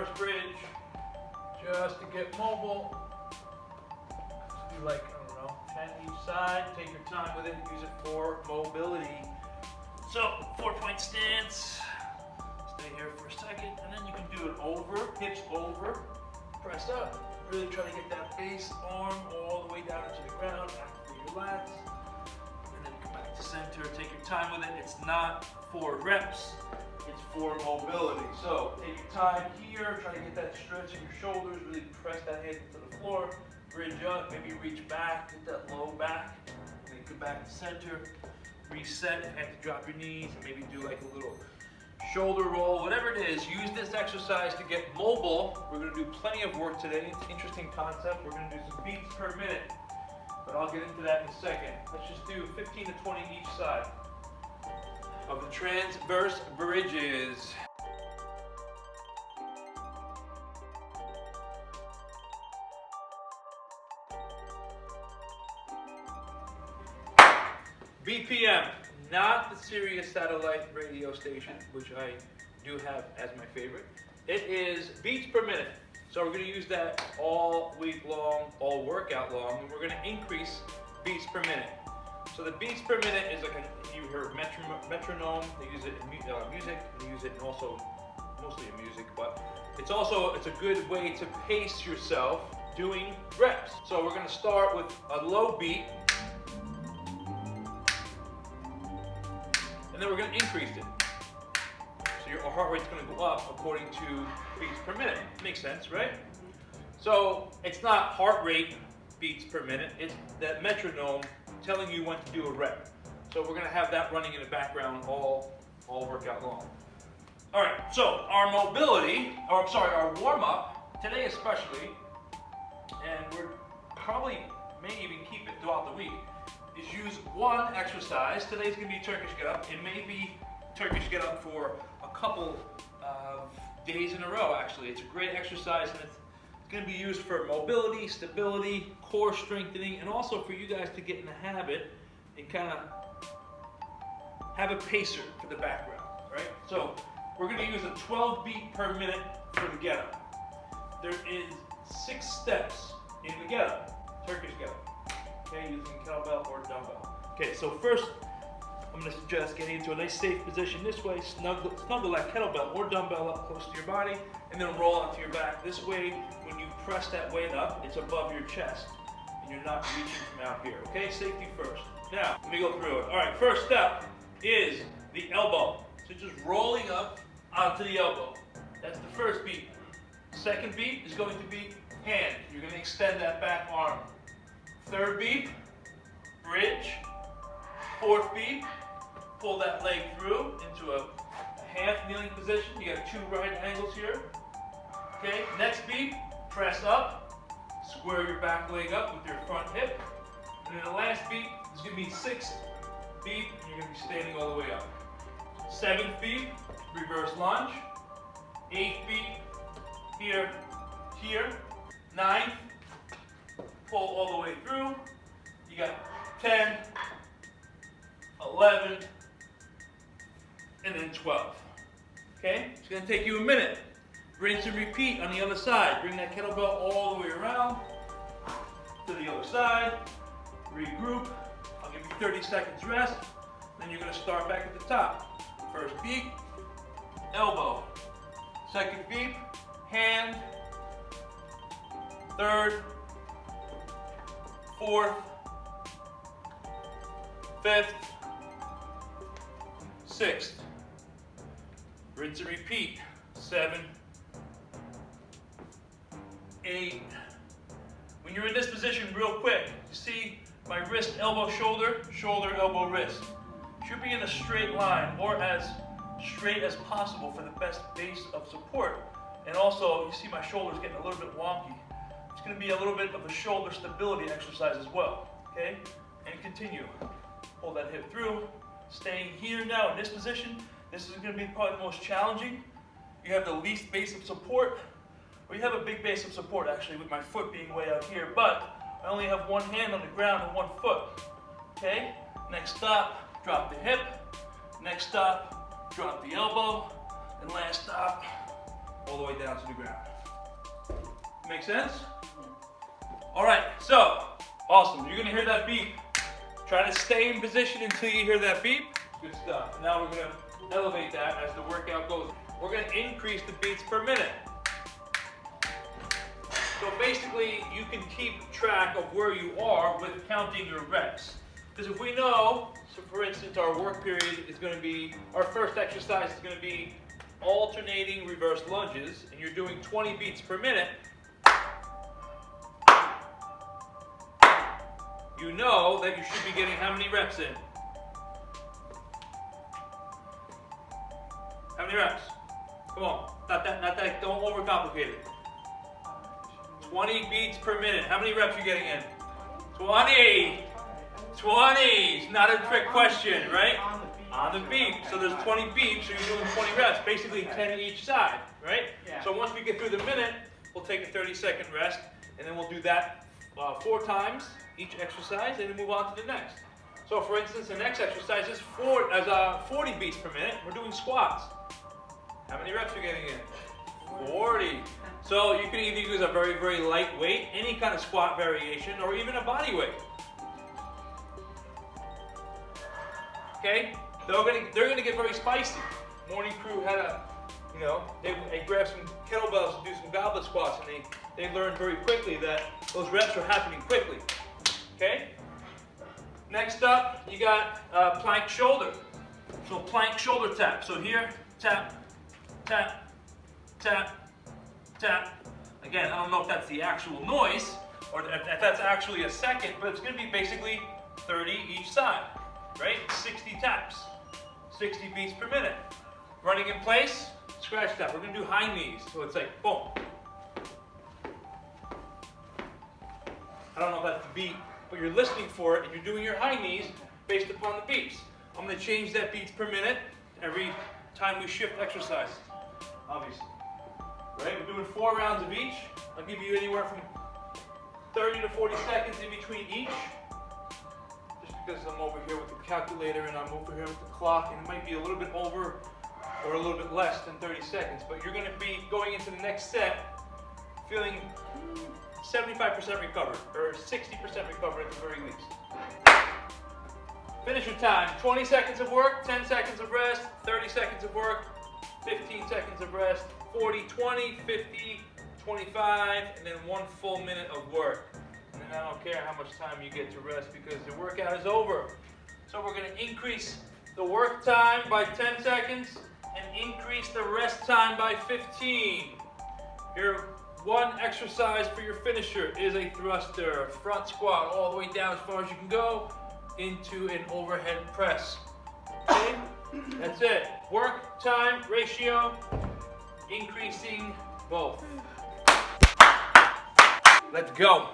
transverse bridge, just to get mobile. Do like, I don't know, 10 each side. Take your time with it, use it for mobility. So, 4-point stance. Stay here for a second, and then you can do it over, hips over, press up. Really try to get that base arm all the way down into the ground, activate your lats, and then come back to center. Take your time with it. It's not for reps, it's for mobility. So take your time here, try to get that stretch in your shoulders, really press that head into the floor, bridge up, maybe reach back, get that low back, and then come back to center, reset, if you have to drop your knees, and maybe do like a little shoulder roll, whatever it is. Use this exercise to get mobile. We're going to do plenty of work today. It's an interesting concept. We're going to do some beats per minute, but I'll get into that in a second. Let's just do 15 to 20 each side of the transverse bridges. BPM. Not the Sirius satellite radio station, which I do have as my favorite. It is beats per minute. So we're going to use that all week long, all workout long, and we're going to increase beats per minute. So the beats per minute is like you heard metronome. They use it in music. They use it in also mostly in music, but it's a good way to pace yourself doing reps. So we're going to start with a low beat. And then we're going to increase it. So your heart rate's going to go up according to beats per minute. Makes sense, right? So it's not heart rate beats per minute. It's that metronome telling you when to do a rep. So we're going to have that running in the background all workout long. All right, so our our warm-up, today especially, and we're probably may even keep it throughout the week, is use one exercise. Today's going to be Turkish get up. It may be Turkish get up for a couple of days in a row, actually. It's a great exercise, and it's going to be used for mobility, stability, core strengthening, and also for you guys to get in the habit and kind of have a pacer for the background, right? So we're going to use a 12 beat per minute for the get up. There is 6 steps in the get up, Turkish get up. Okay, using kettlebell or dumbbell. Okay, so first, I'm going to suggest getting into a nice safe position this way. Snuggle that kettlebell or dumbbell up close to your body, and then roll onto your back. This way, when you press that weight up, it's above your chest, and you're not reaching from out here. Okay, safety first. Now, let me go through it. All right, first step is the elbow. So just rolling up onto the elbow. That's the first beat. Second beat is going to be hand. You're going to extend that back arm. Third beat, bridge. Fourth beat, pull that leg through into a half kneeling position. You got 2 right angles here. Okay, next beat, press up, square your back leg up with your front hip. And then the last beat is going to be 6th beat, and you're going to be standing all the way up. 7th beat, reverse lunge. 8th beat, here, here. 9th, pull all the way through. You got 10, 11, and then 12. Okay? It's going to take you a minute. Rinse and repeat on the other side. Bring that kettlebell all the way around to the other side. Regroup. I'll give you 30 seconds rest. Then you're going to start back at the top. First beat, elbow. Second beat, hand. Third, fourth, fifth, 6th. Rinse and repeat. 7, 8. When you're in this position, real quick, you see my wrist, elbow, shoulder, shoulder, elbow, wrist. Should be in a straight line, or as straight as possible for the best base of support. And also, you see my shoulders getting a little bit wonky. It's going to be a little bit of a shoulder stability exercise as well. Okay? And continue. Pull that hip through. Staying here now in this position. This is going to be probably the most challenging. You have the least base of support. Well, you have a big base of support actually with my foot being way out here, but I only have one hand on the ground and one foot. Okay? Next stop, drop the hip. Next stop, drop the elbow. And last stop, all the way down to the ground. Make sense? All right, so, awesome. You're gonna hear that beep. Try to stay in position until you hear that beep. Good stuff. Now we're gonna elevate that as the workout goes. We're gonna increase the beats per minute. So basically, you can keep track of where you are with counting your reps. Because if we know, so for instance, our work period is gonna be, our first exercise is gonna be alternating reverse lunges, and you're doing 20 beats per minute, you know that you should be getting how many reps in? How many reps? Come on, not that, don't overcomplicate it. 20 beats per minute. How many reps are you getting in? 20. 20. It's not a trick question, right? On the beep. So there's 20 beeps, so you're doing 20 reps, basically 10 each side, right? Yeah. So once we get through the minute, we'll take a 30-second rest, and then we'll do that 4 times each exercise, and then move on to the next. So for instance, the next exercise is 40 beats per minute. We're doing squats. How many reps are you getting in? 40. So you can either use a very, very light weight, any kind of squat variation, or even a body weight. Okay? They're gonna get very spicy. Morning crew had they grabbed some kettlebells to do some goblet squats, and they learned very quickly that those reps are happening quickly. Okay? Next up, you got plank shoulder. So plank shoulder tap. So here, tap, tap, tap, tap. Again, I don't know if that's the actual noise, or if that's actually a second, but it's gonna be basically 30 each side, right? 60 taps, 60 beats per minute. Running in place, scratch tap. We're gonna do high knees, so it's like boom. I don't know if that's the beat, but you're listening for it, and you're doing your high knees based upon the beats. I'm gonna change that beats per minute every time we shift exercise, obviously. Right, we're doing 4 rounds of each. I'll give you anywhere from 30 to 40 seconds in between each. Just because I'm over here with the calculator and I'm over here with the clock, and it might be a little bit over or a little bit less than 30 seconds. But you're gonna be going into the next set feeling 75% recovered, or 60% recovered at the very least. Finish your time. 20 seconds of work, 10 seconds of rest, 30 seconds of work, 15 seconds of rest, 40, 20, 50, 25, and then 1 full minute of work. And then I don't care how much time you get to rest because the workout is over. So we're gonna increase the work time by 10 seconds and increase the rest time by 15. Your one exercise for your finisher is a thruster, front squat all the way down as far as you can go into an overhead press. Okay? That's it. Work, time, ratio, increasing both. Let's go.